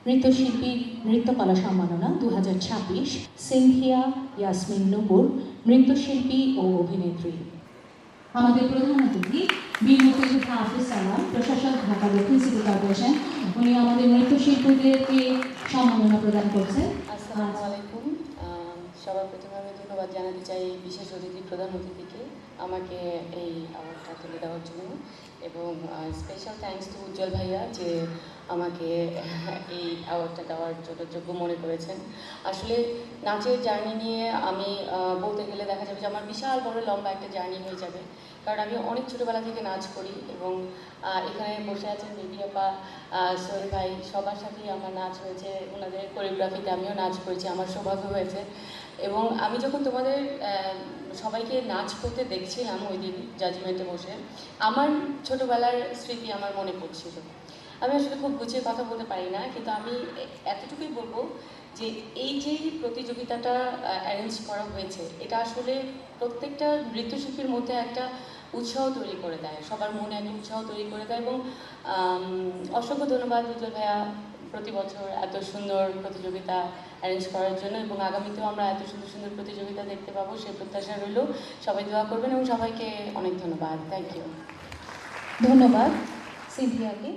নৃত্যশিল্পী নৃত্যকলা সম্মাননা 2026, সিনথিয়া ইয়াসমিন নূপুর, নৃত্যশিল্পী ও অভিনেত্রী। আমাদের প্রধান অতিথি বীর মুক্তিযোদ্ধা হাফিজ সালাম, প্রশাসক, ঢাকা দক্ষিণ সিটি কর্পোরেশন। উনি আমাদের নৃত্যশিল্পীদেরকে সম্মাননা প্রদান করছেন। আসসালামু আলাইকুম। সবার প্রথমে আমি ধন্যবাদ জানাতে চাই বিশেষ অতিথি প্রধান অতিথিকে আমাকে এই অ্যাওয়ার্ডটা তুলে দেওয়ার জন্য, এবং স্পেশাল থ্যাঙ্কস টু উজ্জ্বল ভাইয়া যে আমাকে এই অ্যাওয়ার্ডটা দেওয়ার জন্য যোগ্য মনে করেছেন। আসলে নাচের জার্নি নিয়ে আমি বলতে গেলে দেখা যাবে যে আমার বিশাল বড় লম্বা একটা জার্নি হয়ে যাবে, কারণ আমি অনেক ছোটোবেলা থেকে নাচ করি এবং এখানে বসে আছেন বিবি আপা, সোহেল ভাই, সবার সাথেই আমার নাচ হয়েছে। ওনাদের কোরিওগ্রাফিতে আমিও নাচ করেছি, আমার সৌভাগ্য হয়েছে। এবং আমি যখন তোমাদের সবাইকে নাচ করতে দেখছিলাম ওই দিন জাজমেন্টে বসে, আমার ছোটোবেলার স্মৃতি আমার মনে পড়ছিল। আমি আসলে খুব গুছিয়ে কথা বলতে পারি না, কিন্তু আমি এতটুকুই বলবো যে এই যে প্রতিযোগিতাটা অ্যারেঞ্জ করা হয়েছে, এটা আসলে প্রত্যেকটা নৃত্যশিল্পীর মধ্যে একটা উৎসাহ তৈরি করে দেয়, সবার মনে একটা উৎসাহ তৈরি করে দেয়। এবং অসংখ্য ধন্যবাদ উজ্জ্বল ভাইয়া প্রতি বছর এত সুন্দর প্রতিযোগিতা অ্যারেঞ্জ করার জন্য, এবং আগামীতেও আমরা এত সুন্দর সুন্দর প্রতিযোগিতা দেখতে পাবো সেই প্রত্যাশা রইল। সবাই দোয়া করবেন এবং সবাইকে অনেক ধন্যবাদ। Thank you. ধন্যবাদ সিনথিয়াকে।